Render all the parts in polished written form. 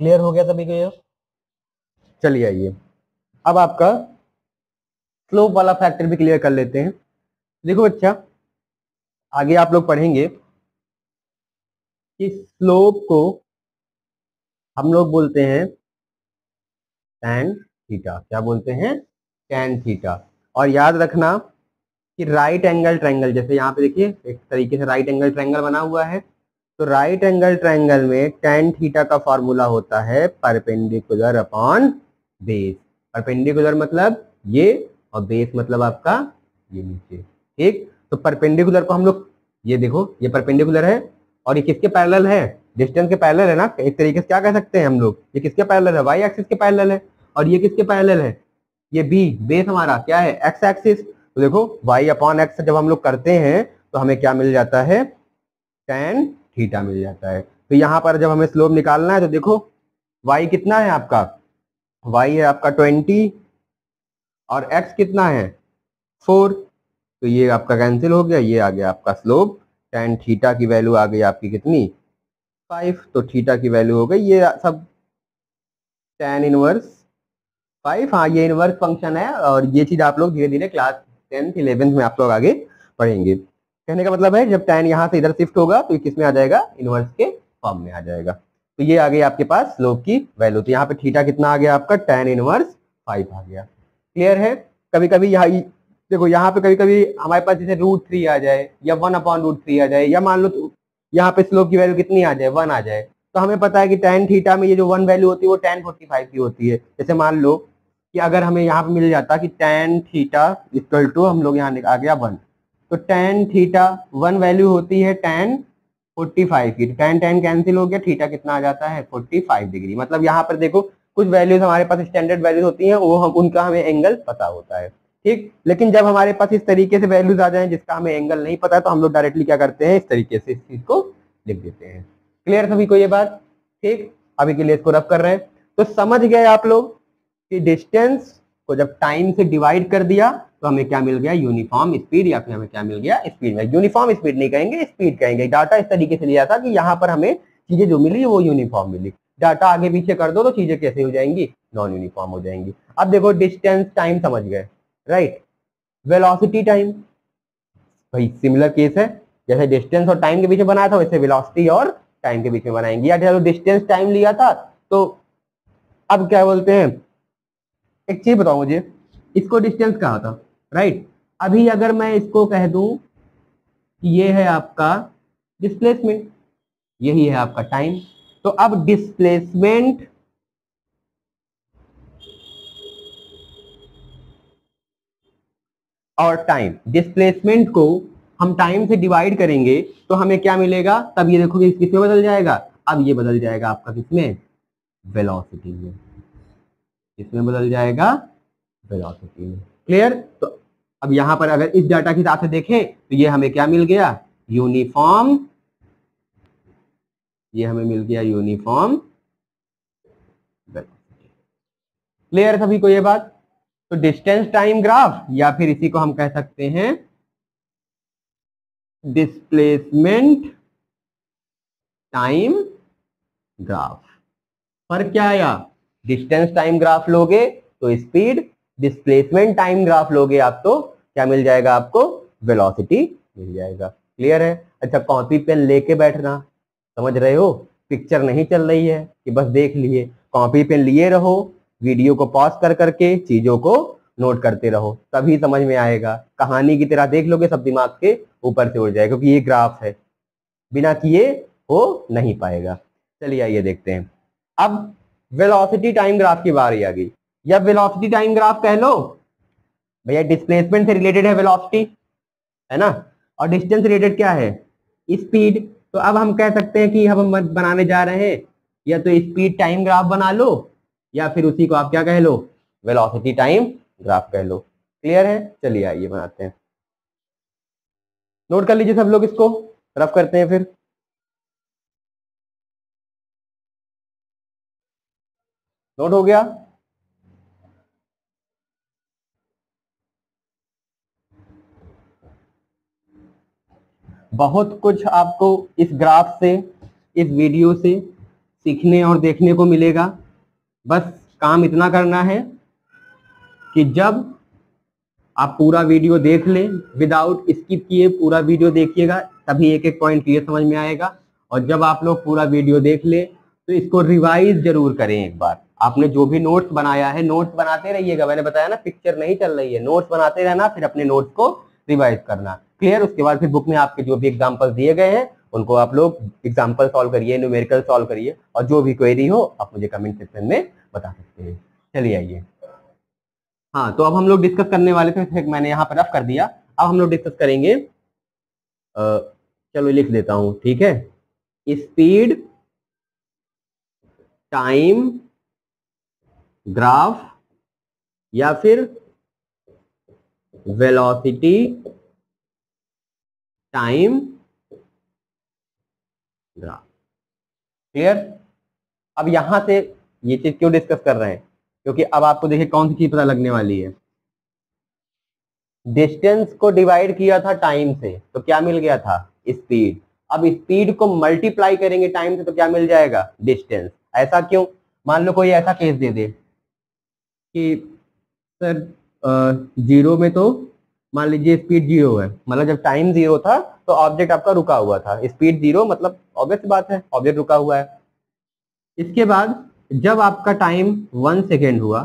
Clear हो गया सभी को ये? चलिए आइए, अब आपका स्लोप वाला फैक्टर भी क्लियर कर लेते हैं। देखो बच्चा, आगे आप लोग पढ़ेंगे कि स्लोप को हम लोग बोलते हैं tan थीटा। क्या बोलते हैं? tan theta. और याद रखना कि राइट एंगल ट्रायंगल, जैसे यहाँ पे देखिए एक तरीके से राइट एंगल ट्रायंगल बना हुआ है, तो राइट एंगल ट्रायंगल में tan थीटा का फॉर्मूला होता है परपेंडिकुलर अपॉन बेस। परपेंडिकुलर मतलब ये, और बेस मतलब आपका ये नीचे। ठीक, तो परपेंडिकुलर को हम लोग, ये देखो ये परपेंडिकुलर है और ये किसके पैरेलल है? डिस्टेंस के पैरेलल है ना, एक तरीके से क्या कह सकते हैं हम लोग, ये किसके पैरेलल है? वाई एक्सिस के पैरेलल है। और ये किसके पैरेलल है? ये बी, बेस हमारा क्या है? X axis. तो देखो y अपॉन एक्स जब हम लोग करते हैं तो हमें क्या मिल जाता है? tan थीटा मिल जाता है। तो यहाँ पर जब हमें स्लोप निकालना है तो देखो y कितना है आपका? y है आपका 20 और x कितना है? 4। तो ये आपका कैंसिल हो गया, ये आ गया आपका स्लोप। tan थीटा की वैल्यू आ गई आपकी कितनी? 5। तो थीटा की वैल्यू हो गई ये सब tan इनवर्स 5। हाँ, ये इनवर्स फंक्शन है और ये चीज आप लोग धीरे धीरे क्लास 10th 11th में आप लोग आगे पढ़ेंगे। कहने का मतलब है जब tan यहाँ से इधर शिफ्ट होगा तो ये किस में आ जाएगा? इनवर्स के फॉर्म में आ जाएगा। तो ये आ गई आपके पास स्लोप की वैल्यू। तो यहाँ पे थीटा कितना आ गया आपका? tan इनवर्स 5 आ गया। क्लियर है? कभी कभी यहाँ देखो, यहाँ पे कभी कभी हमारे पास जैसे √3 आ जाए या 1/√3 आ जाए, या मान लो यहाँ पे स्लोप की वैल्यू कितनी आ जाए? 1 आ जाए, तो हमें पता है कि tan थीटा में ये जो 1 वैल्यू होती है वो tan 45 की होती है। जैसे मान लो कि अगर हमें यहाँ पे मिल जाता कि tan थीटा इक्वल टू, हम लोग यहाँ आ गया 1, तो tan थीटा 1 वैल्यू होती है tan 45 की। tan tan कैंसिल हो गया, थीटा कितना आ जाता है? 45 डिग्री। मतलब यहाँ पर देखो कुछ वैल्यूज हमारे पास स्टैंडर्ड वैल्यूज होती हैं, वो हम उनका हमें एंगल पता होता है। ठीक, लेकिन जब हमारे पास इस तरीके से वैल्यूज आ जाए जिसका हमें एंगल नहीं पता है तो हम लोग डायरेक्टली क्या करते हैं? इस तरीके से इस चीज को लिख देते हैं। क्लियर सभी को ये बात? ठीक, अभी के लिए इसको रफ कर रहे हैं। तो समझ गए आप लोग कि डिस्टेंस को जब टाइम से डिवाइड कर दिया तो हमें क्या मिल गया? यूनिफॉर्म स्पीड, या फिर हमें क्या मिल गया? स्पीड। में यूनिफॉर्म स्पीड नहीं कहेंगे, स्पीड कहेंगे। डाटा इस तरीके से लिया था कि यहाँ पर हमें चीजें जो मिली वो यूनिफॉर्म मिली। डाटा आगे पीछे कर दो तो चीजें कैसे हो जाएंगी? नॉन यूनिफॉर्म हो जाएंगी। अब देखो डिस्टेंस टाइम समझ गए, राइट? वेलोसिटी टाइम, भाई सिमिलर केस है। जैसे डिस्टेंस और टाइम के बीच में बनाया था वैसे वेलोसिटी और टाइम के बीच में बनाएंगे। या चलो डिस्टेंस टाइम लिया था तो अब क्या बोलते हैं, एक चीज बताओ मुझे, इसको डिस्टेंस कहा था, राइट? अभी अगर मैं इसको कह दूं कि ये है आपका डिस्प्लेसमेंट, यही है आपका टाइम, तो अब डिस्प्लेसमेंट और टाइम, डिस्प्लेसमेंट को हम टाइम से डिवाइड करेंगे तो हमें क्या मिलेगा? तब ये देखो किसमें बदल जाएगा? अब ये बदल जाएगा आपका किसमें? वेलोसिटी में। किसमें बदल जाएगा? वेलोसिटी में। क्लियर? तो अब यहां पर अगर इस डाटा के हिसाब से देखें तो ये हमें क्या मिल गया? यूनिफॉर्म। ये हमें मिल गया यूनिफॉर्म वेलोसिटी। क्लियर सभी को ये बात? तो डिस्टेंस टाइम ग्राफ, या फिर इसी को हम कह सकते हैं डिस्प्लेसमेंट टाइम ग्राफ। फर्क क्या आया? डिस्टेंस टाइम ग्राफ लोगे तो स्पीड, डिस्प्लेसमेंट टाइम ग्राफ लोगे आप तो क्या मिल जाएगा आपको? वेलोसिटी मिल जाएगा। क्लियर है? अच्छा, कॉपी पेन लेके बैठना, समझ रहे हो? पिक्चर नहीं चल रही है कि बस देख लिए, कॉपी पेन लिए रहो, वीडियो को पॉज कर करके चीजों को नोट करते रहो, तभी समझ में आएगा। कहानी की तरह देख लोगे सब दिमाग के ऊपर से उड़ जाएगा, क्योंकि ये ग्राफ है, बिना किए हो नहीं पाएगा। चलिए आइए देखते हैं। अब वेलोसिटी टाइम ग्राफ की बारी आ गई। या वेलोसिटी टाइम ग्राफ कह लो, भैया डिस्प्लेसमेंट से रिलेटेड है वेलोसिटी, है ना? और डिस्टेंस रिलेटेड क्या है? स्पीड। तो अब हम कह सकते हैं कि हम बनाने जा रहे हैं, या तो स्पीड टाइम ग्राफ बना लो, या फिर उसी को आप क्या कह लो? वेलोसिटी टाइम ग्राफ कह लो। क्लियर है? चलिए आइए बनाते हैं। नोट कर लीजिए सब लोग, इसको रफ करते हैं फिर। नोट हो गया? बहुत कुछ आपको इस ग्राफ से, इस वीडियो से सीखने और देखने को मिलेगा। बस काम इतना करना है कि जब आप पूरा वीडियो देख लें, विदाउट स्किप किए पूरा वीडियो देखिएगा, तभी एक एक पॉइंट क्लियर समझ में आएगा। और जब आप लोग पूरा वीडियो देख लें तो इसको रिवाइज जरूर करें एक बार। आपने जो भी नोट्स बनाया है, नोट्स बनाते रहिएगा। मैंने बताया ना, पिक्चर नहीं चल रही है, नोट्स बनाते रहना, फिर अपने नोट्स को रिवाइज करना। क्लियर? उसके बाद फिर बुक में आपके जो भी एग्जाम्पल दिए गए हैं उनको आप लोग एग्जाम्पल सॉल्व करिए, न्यूमेरिकल सॉल्व करिए, और जो भी क्वेरी हो आप मुझे कमेंट सेक्शन में बता सकते हैं। चलिए आइए। हाँ, तो अब हम लोग डिस्कस करने वाले थे, मैंने यहाँ पर रफ कर दिया। अब हम लोग डिस्कस करेंगे, चलो लिख देता हूं, ठीक है। स्पीड, टाइम ग्राफ, या फिर वेलोसिटी टाइम ग्राफ। क्लियर? अब यहां से ये चीज क्यों डिस्कस कर रहे हैं? क्योंकि अब आपको देखिए कौन सी चीज पता लगने वाली है। डिस्टेंस को डिवाइड किया था टाइम से तो क्या मिल गया था? स्पीड। अब स्पीड को मल्टीप्लाई करेंगे टाइम से तो क्या मिल जाएगा? डिस्टेंस। ऐसा क्यों? मान लो कोई ऐसा केस दे दे कि सर जीरो में तो मान लीजिए स्पीड जीरो है, मतलब जब टाइम जीरो था तो ऑब्जेक्ट आपका रुका हुआ था, स्पीड जीरो, मतलब ऑब्वियस बात है ऑब्जेक्ट रुका हुआ है। इसके बाद जब आपका टाइम 1 सेकेंड हुआ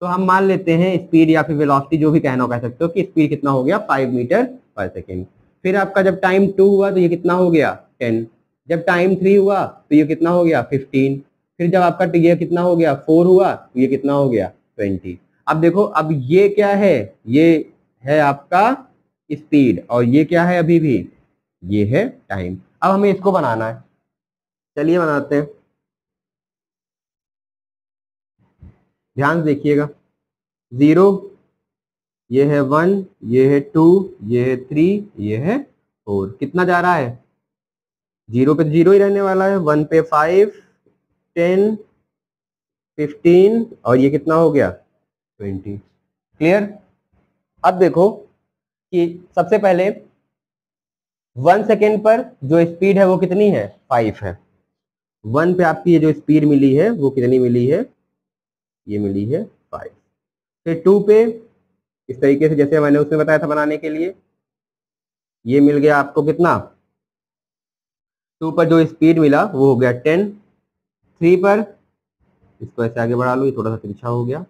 तो हम मान लेते हैं स्पीड या फिर वेलोसिटी जो भी कहना हो कह सकते हो कि स्पीड कितना हो गया? 5 मीटर पर सेकेंड। फिर आपका जब टाइम 2 हुआ तो ये कितना हो गया? 10। जब टाइम 3 हुआ तो ये कितना हो गया? 15। फिर जब आपका ये कितना हो गया? 4 हुआ तो ये कितना हो गया? 20। अब देखो, अब ये क्या है? ये है आपका स्पीड, और ये क्या है? अभी भी ये है टाइम। अब हमें इसको बनाना है, चलिए बनाते हैं। ध्यान से देखिएगा। 0, ये है 1, ये है 2, ये है 3, ये है 4। कितना जा रहा है? 0 पे 0 ही रहने वाला है, 1 पे 5, 10, 15, और ये कितना हो गया? 20। क्लियर? अब देखो कि सबसे पहले 1 सेकेंड पर जो स्पीड है वो कितनी है? 5 है। 1 पे आपकी ये जो स्पीड मिली है वो कितनी मिली है? ये मिली है 5। फिर 2 पे इस तरीके से जैसे मैंने उसमें बताया था बनाने के लिए, ये मिल गया आपको कितना? 2 पर जो स्पीड मिला वो हो गया 10। 3 पर, इसको ऐसे आगे बढ़ा लो, ये थोड़ा सा तिरछा हो गया,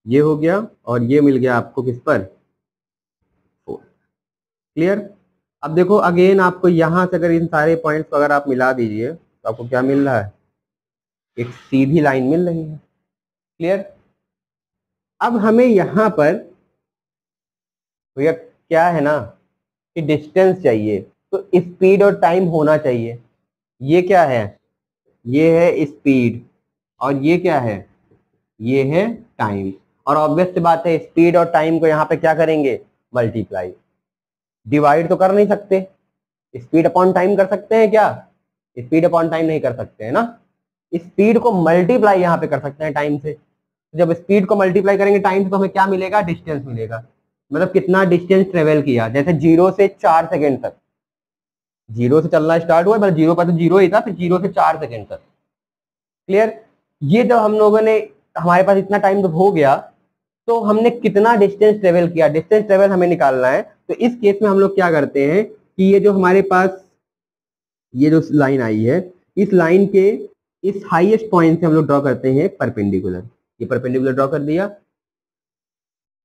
ये हो गया, और ये मिल गया आपको किस पर? 4। क्लियर? अब देखो अगेन आपको यहां से अगर इन सारे पॉइंट्स को अगर आप मिला दीजिए तो आपको क्या मिल रहा है? एक सीधी लाइन मिल रही है। क्लियर? अब हमें यहां पर भैया क्या है ना कि डिस्टेंस चाहिए, तो स्पीड और टाइम होना चाहिए। ये क्या है? ये है स्पीड, और ये क्या है? ये है टाइम। और ऑब्वियस सी बात है स्पीड और टाइम को यहाँ पे क्या करेंगे? मल्टीप्लाई। डिवाइड तो कर नहीं सकते, स्पीड अपॉन टाइम कर सकते हैं क्या? स्पीड अपॉन टाइम नहीं कर सकते है ना। स्पीड को मल्टीप्लाई यहाँ पे कर सकते हैं टाइम से। जब स्पीड को मल्टीप्लाई करेंगे टाइम से तो हमें क्या मिलेगा? डिस्टेंस मिलेगा। मतलब कितना डिस्टेंस ट्रेवल किया, जैसे 0 से 4 सेकेंड तक। 0 से चलना स्टार्ट हुआ, मतलब 0 पर तो 0 ही था, फिर 0 से 4 सेकेंड तक। क्लियर? ये जब हम लोगों ने, हमारे पास इतना टाइम जब हो गया तो हमने कितना डिस्टेंस ट्रेवल किया, डिस्टेंस ट्रेवल हमें निकालना है। तो इस केस में हम लोग क्या करते हैं कि ये जो हमारे पास ये जो लाइन आई है, इस लाइन के इस हाईएस्ट पॉइंट से हम लोग ड्रॉ करते हैं परपेंडिकुलर। ये परपेंडिकुलर ड्रॉ कर दिया।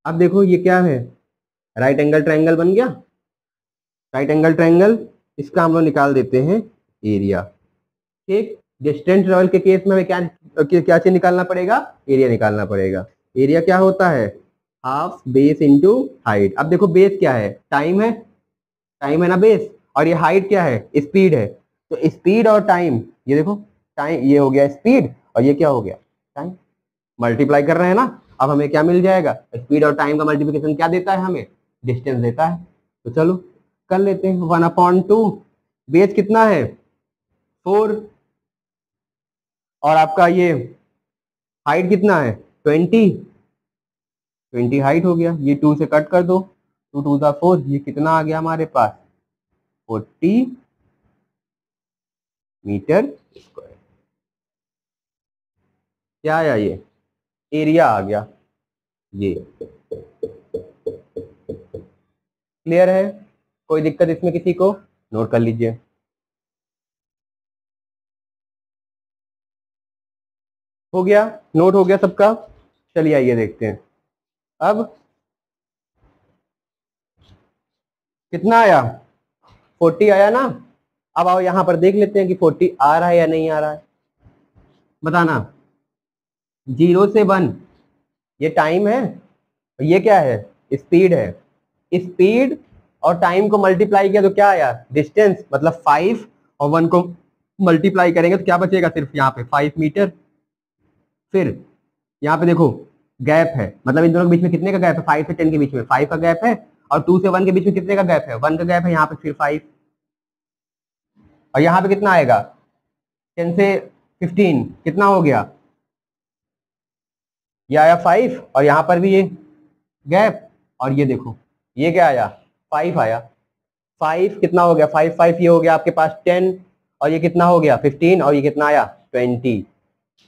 अब देखो ये क्या है? राइट एंगल ट्रायंगल बन गया। राइट एंगल ट्रायंगल, इसका हम लोग निकाल देते हैं एरिया। ठीक? डिस्टेंस ट्रेवल के केस में हमें क्या चीज निकालना पड़ेगा? एरिया निकालना पड़ेगा। एरिया क्या होता है? Half base into height. अब देखो बेस क्या है? टाइम है, टाइम है ना बेस, और ये हाइट क्या है? स्पीड है। तो स्पीड और टाइम, ये देखो टाइम, ये हो गया स्पीड, और ये क्या हो गया? टाइम। मल्टीप्लाई कर रहे हैं ना। अब हमें क्या मिल जाएगा? स्पीड और टाइम का मल्टीप्लिकेशन क्या देता है हमें? डिस्टेंस देता है। तो चलो कर लेते हैं। 1/2, बेस कितना है? 4, और आपका ये हाइट कितना है? 20। 20 हाइट हो गया, ये 2 से कट कर दो, 2 टू द 4, ये कितना आ गया हमारे पास 40 मीटर स्क्वायर। क्या आया, ये एरिया आ गया। ये क्लियर है? कोई दिक्कत इसमें किसी को? नोट कर लीजिए। हो गया, नोट हो गया सबका? चलिए आइए देखते हैं। अब कितना आया, 40 आया ना। अब आओ यहां पर देख लेते हैं कि 40 आ रहा है या नहीं आ रहा है, बताना। 0 से 1 ये टाइम है, ये क्या है, स्पीड है। स्पीड और टाइम को मल्टीप्लाई किया तो क्या आया, डिस्टेंस, मतलब 5 और 1 को मल्टीप्लाई करेंगे तो क्या बचेगा, सिर्फ यहाँ पे 5 मीटर। फिर यहाँ पे देखो गैप है, मतलब इन दोनों के बीच में कितने का गैप है, 5 से 10 के बीच में 5 का गैप है, और 2 से 1 के बीच में कितने का गैप है, 1 का गैप है, यहाँ पे फिर 5। और यहाँ पे कितना आएगा, 10 से 15 कितना हो गया, ये आया 5, और यहाँ पर भी ये गैप, और ये देखो ये क्या आया, 5 आया। 5 कितना हो गया, 5 5 ये हो गया आपके पास 10, और ये कितना हो गया 15, और ये कितना आया 20।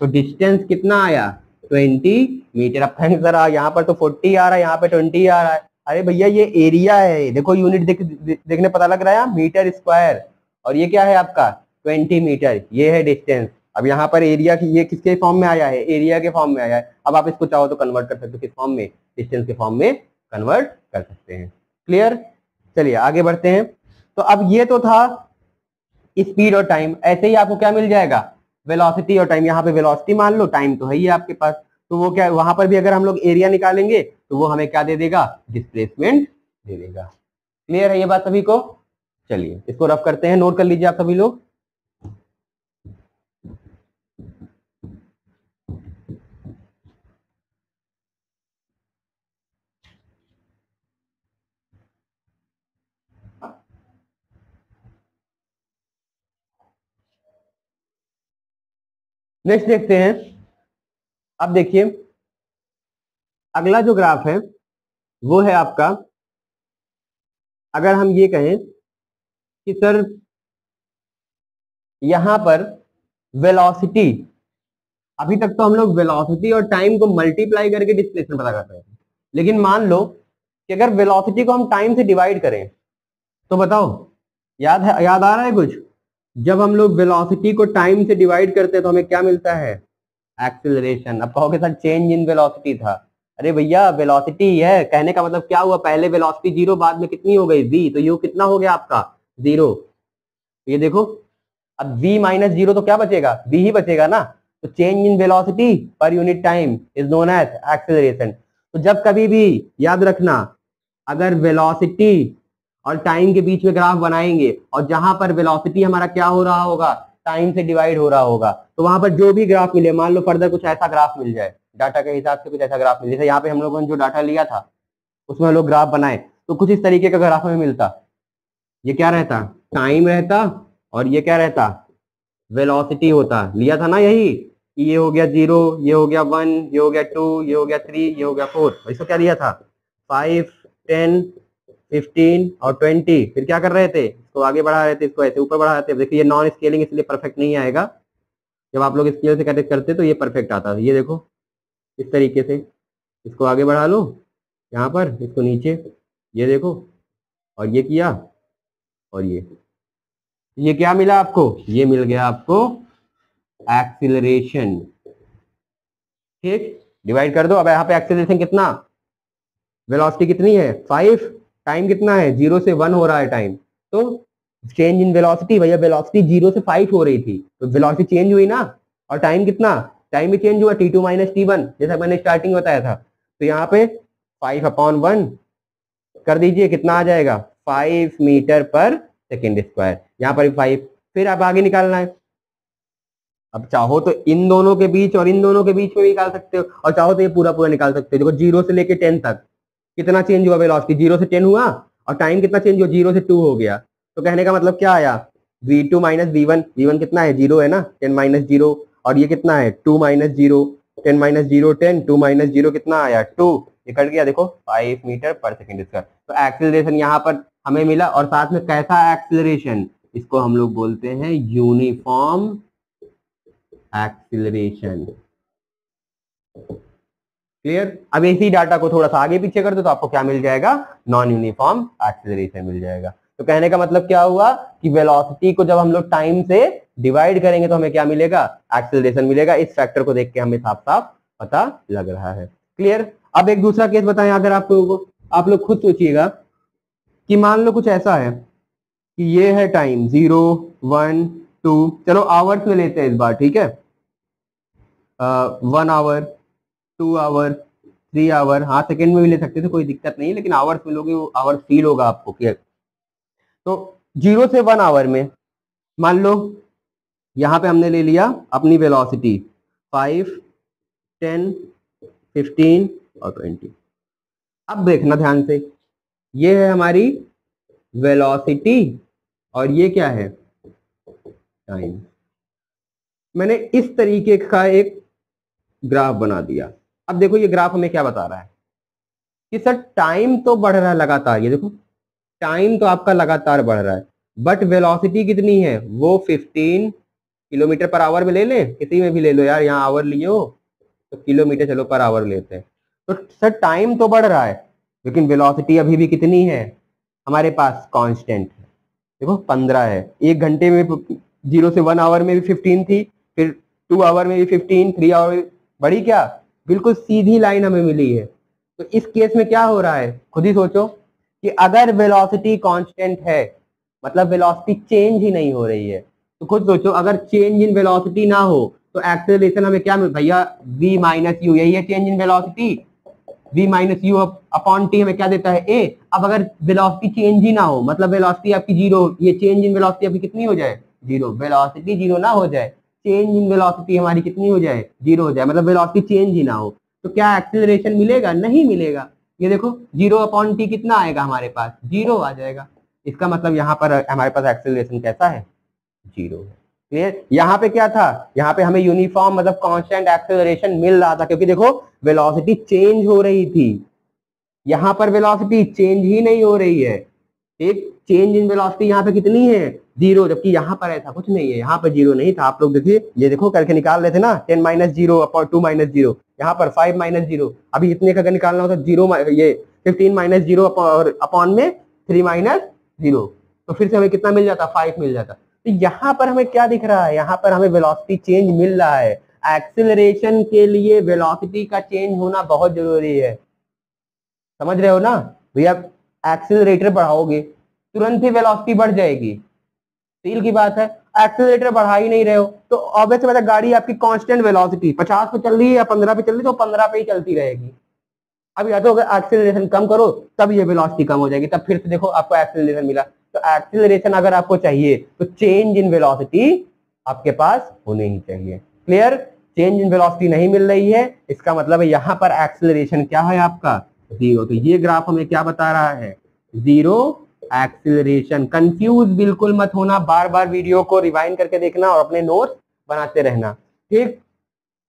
तो डिस्टेंस कितना आया 20 मीटर। अब कहेंगे सर यहाँ पर तो 40 आ रहा है, यहाँ पे 20 आ रहा है। अरे भैया ये एरिया है, देखो यूनिट देखने पता लग रहा है, मीटर स्क्वायर, और ये क्या है आपका 20 मीटर, ये है डिस्टेंस। अब यहाँ पर एरिया की ये किसके फॉर्म में आया है, एरिया के फॉर्म में आया है। अब आप इसको चाहो तो कन्वर्ट कर सकते हो, किस फॉर्म में, डिस्टेंस के फॉर्म में कन्वर्ट कर सकते हैं। क्लियर? चलिए आगे बढ़ते हैं। तो अब ये तो था स्पीड और टाइम, ऐसे ही आपको क्या मिल जाएगा, वेलोसिटी और टाइम। यहाँ पे वेलोसिटी मान लो, टाइम तो है ही आपके पास, तो वो क्या, वहां पर भी अगर हम लोग एरिया निकालेंगे तो वो हमें क्या दे देगा, डिस्प्लेसमेंट दे देगा। क्लियर है ये बात सभी को? चलिए इसको रफ करते हैं, नोट कर लीजिए आप सभी लोग। नेक्स्ट देखते हैं। अब देखिए अगला जो ग्राफ है वो है आपका, अगर हम ये कहें कि सर यहां पर वेलोसिटी, अभी तक तो हम लोग वेलोसिटी और टाइम को मल्टीप्लाई करके डिस्प्लेसमेंट पता कर रहे हैं, लेकिन मान लो कि अगर वेलोसिटी को हम टाइम से डिवाइड करें तो बताओ, याद है, याद आ रहा है कुछ? जब हम लोग वेलोसिटी को टाइम से डिवाइड करते हैं तो हमें क्या मिलता है, एक्सीलरेशन। अब कहोगे सर चेंज इन वेलोसिटी था, अरे भैया वेलोसिटी है, कहने का मतलब क्या हुआ, पहले वेलोसिटी 0 बाद में कितनी हो गई v, तो यू कितना हो गया आपका 0। ये देखो अब v माइनस 0 तो क्या बचेगा, v ही बचेगा ना। तो change in velocity per unit time is known as acceleration. तो जब कभी भी याद रखना, अगर वेलोसिटी और टाइम के बीच में ग्राफ बनाएंगे और जहां पर वेलोसिटी हमारा क्या हो रहा होगा, टाइम से डिवाइड हो रहा होगा, तो वहां पर जो भी ग्राफ मिले, मान लो फर्दर कुछ ऐसा ग्राफ मिल जाए, डाटा के हिसाब से कुछ ऐसा ग्राफ मिले, जैसे यहाँ पे हम लोगों ने जो डाटा लिया था उसमें हम लोग ग्राफ बनाए, तो कुछ इस तरीके का ग्राफ हमें मिलता। ये क्या रहता, टाइम रहता, और ये क्या रहता, वेलोसिटी होता, लिया था ना यही, ये हो गया 0, ये हो गया 1, ये हो गया 2, ये हो गया 3, ये हो गया 4, इसको क्या लिया था 5 10 15 और 20। फिर क्या कर रहे थे, इसको आगे बढ़ा रहे थे, इसको ऐसे ऊपर बढ़ा रहे थे। देखिए ये नॉन स्केलिंग इसलिए परफेक्ट नहीं आएगा, जब आप लोग स्केल से कनेक्ट करते तो ये परफेक्ट आता है। ये देखो इस तरीके से इसको आगे बढ़ा लो, यहाँ पर इसको नीचे, ये देखो, और ये किया, और ये क्या मिला आपको, ये मिल गया आपको एक्सीलरेशन। ठीक, डिवाइड कर दो। अब यहाँ पे एक्सीलरेशन कितना, वेलोसिटी कितनी है 5, टाइम कितना है 0 से 1 हो रहा है टाइम, तो चेंज इन वेलोसिटी, भैया वेलोसिटी 0 से 5 हो रही थी तो वेलोसिटी चेंज हुई ना, और टाइम कितना, टाइम भी चेंज हुआ, t2 माइनस t1, जैसा मैंने स्टार्टिंग बताया था। तो यहाँ पे 5/1 कर दीजिए, कितना आ जाएगा 5 मीटर पर सेकेंड स्क्वायर, यहाँ पर 5। फिर आप आगे निकालना है, अब चाहो तो इन दोनों के बीच और इन दोनों के बीच में भी निकाल सकते हो, और चाहो तो ये पूरा पूरा निकाल सकते हो। देखो 0 से लेके 10 तक कितना चेंज हुआ वेलोसिटी, 0 से 10 हुआ, और टाइम कितना चेंज हुआ, 0 से 2 हो गया। तो कहने का मतलब क्या आया, v2 माइनस v1, v1 कितना है 0 है ना, 10 माइनस 0, और ये कितना है 2 माइनस 0, 10 माइनस 0 10, 2 माइनस 0 कितना आया 2, ये कट गया, देखो 5 मीटर पर सेकेंड स्क्वायर। तो एक्सेलरेशन यहाँ पर हमें मिला, और साथ में कैसा एक्सेलरेशन, इसको हम लोग बोलते हैं यूनिफॉर्म एक्सेलरेशन। क्लियर। अब इसी डाटा को थोड़ा सा आगे पीछे कर दो तो आपको क्या मिल जाएगा, नॉन यूनिफॉर्म एक्सेलरेशन मिल जाएगा। तो कहने का मतलब क्या हुआ कि वेलोसिटी को जब हम लोग टाइम से डिवाइड करेंगे तो हमें क्या मिलेगा, एक्सेलरेशन मिलेगा। इस फैक्टर को देख के हमें साफ साफ पता लग रहा है। क्लियर। अब एक दूसरा केस बताएं अगर आप लोगों को, आप लोग खुद सोचिएगा कि मान लो कुछ ऐसा है कि ये है टाइम 0 1 2, चलो आवर्स में लेते हैं इस बार, ठीक है। 1 आवर, 2 आवर, 3 आवर, हाँ सेकेंड में भी ले सकते थे, कोई दिक्कत नहीं, लेकिन आवर्स में लोगे वो आवर्स फील होगा आपको। क्लियर। तो 0 से 1 आवर में मान लो यहां पे हमने ले लिया अपनी वेलोसिटी 5 10 15 और 20। अब देखना ध्यान से, ये है हमारी वेलोसिटी और ये क्या है, टाइम। मैंने इस तरीके का एक ग्राफ बना दिया। अब देखो ये ग्राफ हमें क्या बता रहा है कि सर टाइम तो बढ़ रहा है लगातार, ये देखो टाइम तो आपका लगातार बढ़ रहा है, बट वेलोसिटी कितनी है, वो 15 किलोमीटर पर आवर में ले लें, किसी में भी ले लो यार, यहाँ आवर लिए हो तो किलोमीटर चलो पर आवर लेते हैं। तो सर टाइम तो बढ़ रहा है लेकिन वेलोसिटी अभी भी कितनी है हमारे पास, कांस्टेंट है। देखो 15 है, एक घंटे में 0 से 1 आवर में भी 15 थी, फिर 2 आवर में भी 15, 3 आवर में बढ़ी क्या, बिल्कुल सीधी लाइन हमें मिली है। तो इस केस में क्या हो रहा है, खुद ही सोचो कि अगर वेलोसिटी कांस्टेंट है मतलब वेलोसिटी चेंज ही नहीं हो रही है, तो खुद सोचो अगर चेंज इन वेलोसिटी ना हो तो एक्सेलरेशन हमें क्या मिल, भैया v माइनस यू, यही है change in velocity. v minus you upon T हमें क्या देता है, a। अब अगर वेलोसिटी चेंज ही ना हो मतलब वेलोसिटी आपकी जीरो, ये चेंज इन वेलोसिटी आपकी कितनी हो जाए, जीरो। वेलोसिटी जीरो ना हो जाए, चेंज इन वेलोसिटी हमारी कितनी हो जाए, जीरो हो जाए, मतलब वेलोसिटी चेंज ही ना हो, तो क्या एक्सेलरेशन मिलेगा, नहीं मिलेगा। ये देखो 0 अपॉन टी कितना आएगा हमारे पास, जीरो आ जाएगा। इसका मतलब यहाँ पर हमारे पास एक्सेलरेशन कैसा है, जीरो है। क्लियर। यहाँ पे क्या था, यहाँ पे हमें यूनिफॉर्म मतलब कांस्टेंट एक्सेलरेशन मिल रहा था क्योंकि देखो वेलोसिटी चेंज हो रही थी, यहाँ पर वेलोसिटी चेंज ही नहीं हो रही है। एक चेंज इन वेलोसिटी यहाँ पे कितनी है, जीरो, जबकि यहाँ पर ऐसा कुछ नहीं है, यहाँ पर जीरो नहीं था। आप लोग देखिए, ये देखो करके निकाल रहे थे ना, 10 minus zero upon 2 minus zero, यहाँ पर 5 माइनस जीरो, अभी इतने का अगर निकालना होता जीरो, ये 15 माइनस जीरो अपॉन में 3 माइनस जीरो, तो फिर से हमें कितना मिल जाता, 5 मिल जाता। तो यहाँ पर हमें क्या दिख रहा है, यहाँ पर हमें वेलोसिटी चेंज मिल रहा है। एक्सेलरेशन के लिए वेलोसिटी का चेंज होना बहुत जरूरी है, समझ रहे हो ना भैया। एक्सेलरेटर बढ़ाओगे तुरंत ही वेलोसिटी बढ़ जाएगी, सील की बात है। एक्सेलरेटर बढ़ा ही नहीं रहे हो तो ऑब्वियस बात है गाड़ी आपकी कांस्टेंट वेलोसिटी 50 पे चल रही है या 15 पे चल रही है तो 15 पे ही चलती रहेगी। अब या तो अगर एक्सेलरेशन कम करो तब ये वेलोसिटी कम हो जाएगी, तब फिर से देखो आपको एक्सेलरेशन मिला। तो एक्सेलरेशन अगर आपको चाहिए तो चेंज इन वेलोसिटी आपके पास होनी ही चाहिए। क्लियर। चेंज इन वेलोसिटी नहीं मिल रही है, इसका मतलब है यहाँ पर एक्सेलरेशन क्या है आपका, जीरो। तो ये ग्राफ हमें क्या बता रहा है, जीरो एक्सेलरेशन। कंफ्यूज बिल्कुल मत होना, बार बार वीडियो को रिवाइंड करके देखना और अपने नोट्स बनाते रहना, ठीक।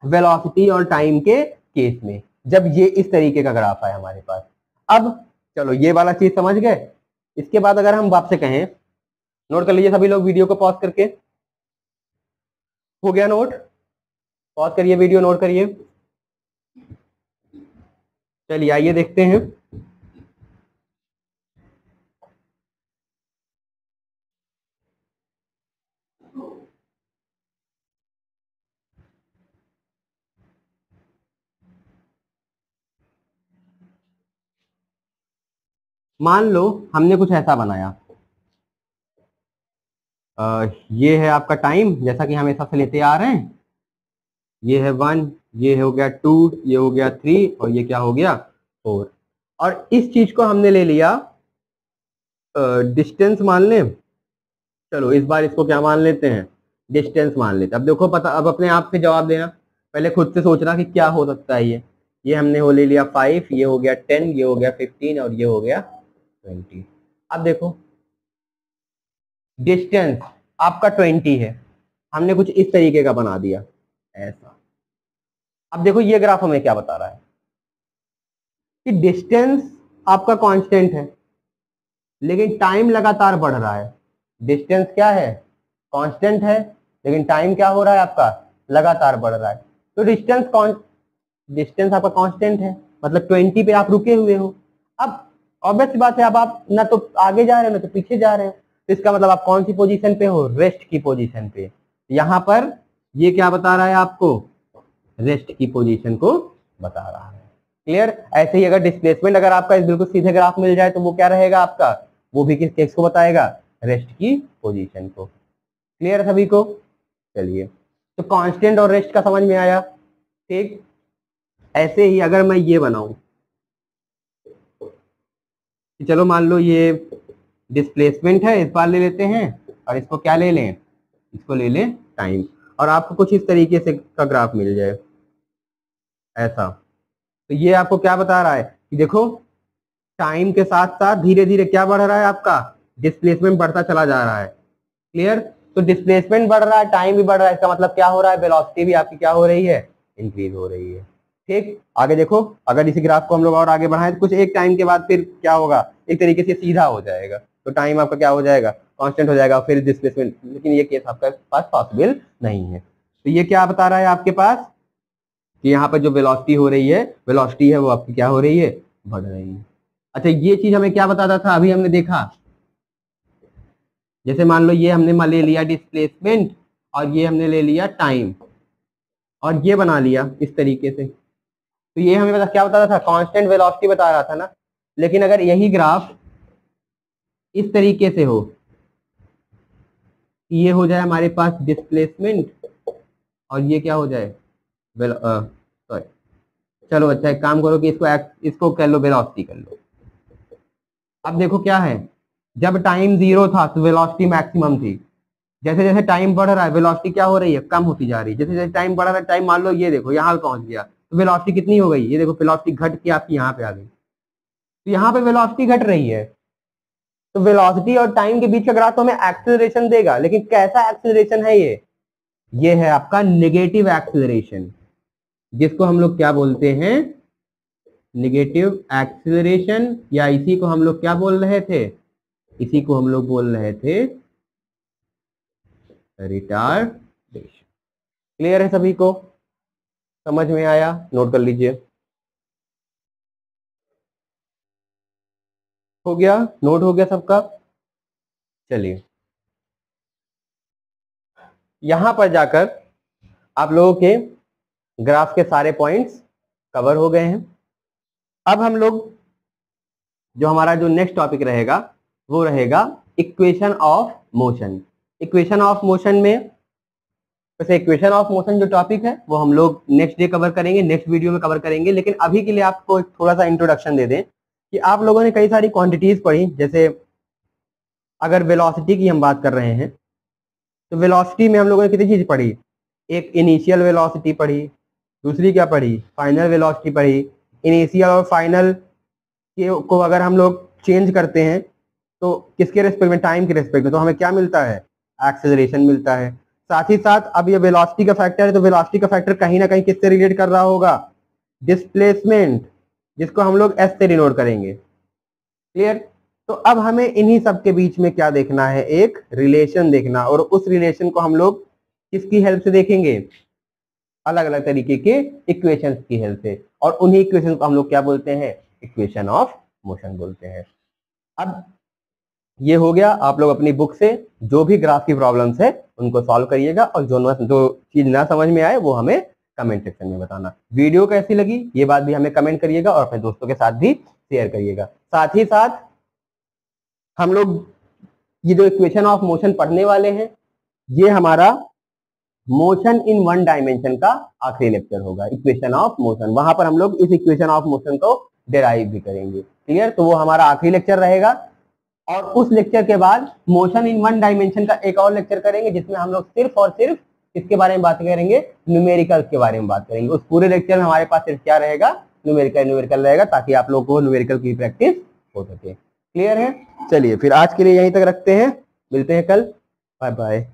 वेलोसिटी और टाइम के केस में जब ये इस तरीके का ग्राफ है हमारे पास। अब चलो ये वाला चीज समझ गए। इसके बाद अगर हम आपसे कहें, नोट कर लीजिए सभी लोग वीडियो को पॉज करके, हो गया नोट, पॉज करिए वीडियो, नोट करिए। चलिए आइए देखते हैं। मान लो हमने कुछ ऐसा बनाया, ये है आपका टाइम जैसा कि हम हमेशा से लेते आ रहे हैं, ये है 1, ये हो गया 2, ये हो गया 3 और ये क्या हो गया 4। और इस चीज को हमने ले लिया डिस्टेंस मान लें, चलो इस बार इसको क्या मान लेते हैं, डिस्टेंस मान लेते हैं। अब देखो पता, अब अपने आप से जवाब देना, पहले खुद से सोचना कि क्या हो सकता है। ये हमने हो ले लिया 5, ये हो गया 10, ये हो गया 15 और ये हो गया 20। अब देखो डिस्टेंस आपका 20 है, हमने कुछ इस तरीके का बना दिया ऐसा। अब देखो ये ग्राफ हमें क्या बता रहा है, कि डिस्टेंस आपका कांस्टेंट है लेकिन टाइम लगातार बढ़ रहा है। डिस्टेंस क्या है, कांस्टेंट है, लेकिन टाइम क्या हो रहा है आपका, लगातार बढ़ रहा है। तो डिस्टेंस आपका कांस्टेंट है, मतलब 20 पे आप रुके हुए हो। अब ऑब्वियस बात है, अब आप ना तो आगे जा रहे हो ना तो पीछे जा रहे हो, तो इसका मतलब आप कौन सी पोजीशन पे हो, रेस्ट की पोजीशन पे। यहाँ पर ये क्या बता रहा है आपको, रेस्ट की पोजीशन को बता रहा है। क्लियर। ऐसे ही अगर डिस्प्लेसमेंट अगर आपका इस बिल्कुल सीधे ग्राफ मिल जाए तो वो क्या रहेगा आपका, वो भी किस केस को बताएगा, रेस्ट की पोजीशन को। क्लियर है सभी को। चलिए, तो कांस्टेंट और रेस्ट का समझ में आया। ठीक, ऐसे ही अगर मैं ये बनाऊं, चलो मान लो ये डिस्प्लेसमेंट है, इस बार ले लेते हैं, और इसको क्या ले लें, इसको ले लें टाइम, और आपको कुछ इस तरीके से का ग्राफ मिल जाए ऐसा। तो ये आपको क्या बता रहा है कि देखो टाइम के साथ साथ धीरे धीरे क्या बढ़ रहा है आपका, डिस्प्लेसमेंट बढ़ता चला जा रहा है। क्लियर। तो डिस्प्लेसमेंट बढ़ रहा है, टाइम भी बढ़ रहा है, इसका मतलब क्या हो रहा है, वेलोसिटी भी आपकी क्या हो रही है, इंक्रीज हो रही है। ठीक, आगे देखो, अगर इसी ग्राफ को हम लोग और आगे बढ़ाएं तो कुछ एक टाइम के बाद फिर क्या होगा, एक तरीके से सीधा हो जाएगा। तो टाइम आपका क्या हो जाएगा, कांस्टेंट हो जाएगा, फिर डिस्प्लेसमेंट, लेकिन ये केस आपके पास पॉसिबल नहीं है। तो ये क्या बता रहा है आपके पास कि यहाँ पर जो वेलोसिटी हो रही है, वेलोसिटी है वो आपकी क्या हो रही है, बढ़ रही है। अच्छा, ये चीज हमें क्या बताता था, अभी हमने देखा, जैसे मान लो ये हमने ले लिया डिस्प्लेसमेंट और ये हमने ले लिया टाइम और ये बना लिया इस तरीके से, तो ये हमें क्या बताता था, कांस्टेंट वेलोसिटी बता रहा था ना। लेकिन अगर यही ग्राफ इस तरीके से हो, ये हो जाए हमारे पास डिस्प्लेसमेंट और ये क्या हो जाए, सॉरी, चलो अच्छा एक काम करो कि इसको कर लो वेलोसिटी कर लो। अब देखो क्या है, जब टाइम 0 था तो वेलोसिटी मैक्सिमम थी, जैसे जैसे टाइम बढ़ रहा है वेलोसिटी क्या हो रही है, कम होती जा रही है। जैसे जैसे टाइम बढ़ रहा है, टाइम मान लो ये देखो यहाँ पे पहुंच गया तो वेलोसिटी कितनी हो गई, ये देखो वेलोसिटी घट के आपकी यहाँ पे आ गई, तो यहाँ पे वेलोसिटी घट रही है। तो वेलोसिटी और टाइम के बीच का ग्राफ तो हमें एक्सेलरेशन देगा, लेकिन कैसा एक्सेलरेशन है ये है आपका नेगेटिव एक्सेलरेशन, जिसको हम लोग क्या बोलते हैं, नेगेटिव एक्सेलरेशन, या इसी को हम लोग क्या बोल रहे थे, इसी को हम लोग बोल रहे थे रिटार्डेशन। क्लियर है सभी को, समझ में आया, नोट कर लीजिए। हो गया, नोट हो गया सबका। चलिए, यहां पर जाकर आप लोगों के ग्राफ के सारे पॉइंट्स कवर हो गए हैं। अब हम लोग जो हमारा जो नेक्स्ट टॉपिक रहेगा वो रहेगा equation of motion. Equation of motion में, वैसे इक्वेशन ऑफ मोशन जो टॉपिक है वो हम लोग नेक्स्ट डे कवर करेंगे, नेक्स्ट वीडियो में कवर करेंगे। लेकिन अभी के लिए आपको एक थोड़ा सा इंट्रोडक्शन दे दें कि आप लोगों ने कई सारी क्वांटिटीज पढ़ी, जैसे अगर वेलोसिटी की हम बात कर रहे हैं तो वेलोसिटी में हम लोगों ने कितनी चीज पढ़ी, एक इनिशियल वेलोसिटी पढ़ी, दूसरी क्या पढ़ी, फाइनल वेलोसिटी पढ़ी। इनिशियल और फाइनल को अगर हम लोग चेंज करते हैं तो किसके रेस्पेक्ट में, टाइम के रेस्पेक्ट में, तो हमें क्या मिलता है, एक्सेलरेशन मिलता है। साथ ही साथ अब ये वेलोसिटी का फैक्टर है, तो वेलोसिटी का फैक्टर कहीं ना कहीं किससे रिलेट कर रहा होगा, डिस्प्लेसमेंट, जिसको हम लोग एस से डिनोट करेंगे। क्लियर। तो अब हमें इन्हीं सब के बीच में क्या देखना है, एक रिलेशन देखना, और उस रिलेशन को हम लोग किसकी हेल्प से देखेंगे, अलग अलग तरीके के इक्वेशंस की हेल्प से, और उन्हीं इक्वेशन को हम लोग क्या बोलते हैं, इक्वेशन ऑफ मोशन बोलते हैं। अब ये हो गया, आप लोग अपनी बुक से जो भी ग्राफ की प्रॉब्लम्स है उनको सॉल्व करिएगा, और जो चीज ना समझ में आए वो हमें कमेंट सेक्शन में बताना। वीडियो कैसी लगी ये बात भी हमें कमेंट करिएगा, और अपने दोस्तों के साथ भी शेयर करिएगा। साथ ही साथ हम लोग ये जो इक्वेशन ऑफ मोशन पढ़ने वाले हैं, ये हमारा मोशन इन वन डायमेंशन का आखिरी लेक्चर होगा, इक्वेशन ऑफ मोशन। वहां पर हम लोग इस इक्वेशन ऑफ मोशन को डेराइव भी करेंगे। क्लियर। तो वो हमारा आखिरी लेक्चर रहेगा, और उस लेक्चर के बाद मोशन इन वन डायमेंशन का एक और लेक्चर करेंगे, जिसमें हम लोग सिर्फ और सिर्फ किसके बारे में बात करेंगे, न्यूमेरिकल्स के बारे में बात करेंगे। उस पूरे लेक्चर में हमारे पास सिर्फ क्या रहेगा, न्यूमेरिकल रहेगा, ताकि आप लोगों को न्यूमेरिकल की प्रैक्टिस हो सके। क्लियर है। चलिए फिर आज के लिए यहीं तक रखते हैं, मिलते हैं कल, बाय बाय।